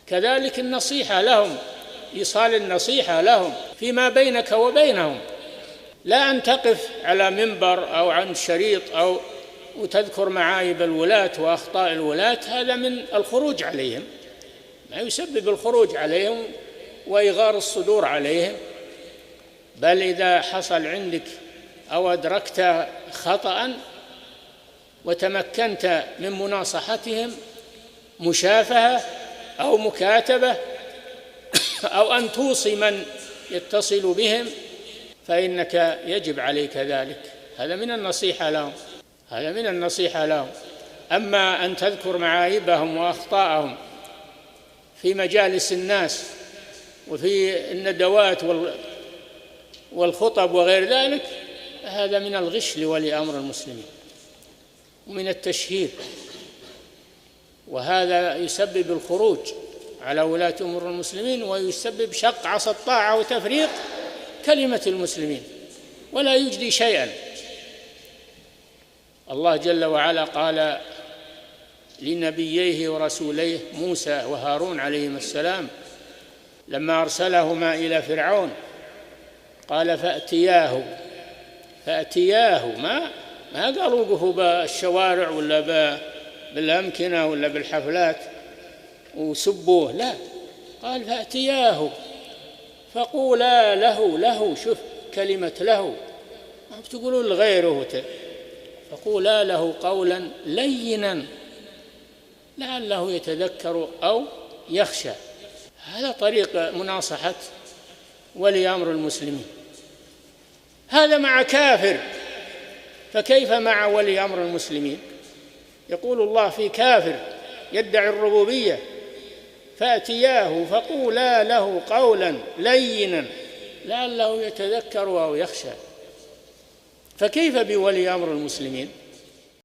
كذلك النصيحة لهم، إيصال النصيحة لهم فيما بينك وبينهم، لا أن تقف على منبر أو عن شريط أو وتذكر معايب الولاة وأخطاء الولاة، هذا من الخروج عليهم، ما يسبب الخروج عليهم وإغار الصدور عليهم. بل إذا حصل عندك أو أدركت خطأ وتمكنت من مناصحتهم، مشافهة أو مكاتبة أو أن توصي من يتصل بهم، فإنك يجب عليك ذلك، هذا من النصيحة لهم، هذا من النصيحة لهم. أما أن تذكر معايبهم وأخطاءهم في مجالس الناس وفي الندوات والخطب وغير ذلك، هذا من الغش لولي أمر المسلمين ومن التشهير، وهذا يسبب الخروج على ولاة أمور المسلمين ويسبب شق عصا الطاعة وتفريق كلمة المسلمين ولا يجدي شيئا. الله جل وعلا قال لنبييه ورسوليه موسى وهارون عليهما السلام لما أرسلهما إلى فرعون، قال فأتياه ما قالوا وقفوا بالشوارع ولا بالأمكنة ولا بالحفلات وسبوه، لا، قال فأتياه فقولا له، شوف كلمة له، ما بتقولوا لغيره، فقولا له قولا لينا لعله يتذكر أو يخشى. هذا طريق مناصحة ولي أمر المسلمين. هذا مع كافر، فكيف مع ولي أمر المسلمين؟ يقول الله في كافر يدعي الربوبية فأتياه فقولا له قولا لينا لعله يتذكر أو يخشى، فكيف بولي أمر المسلمين؟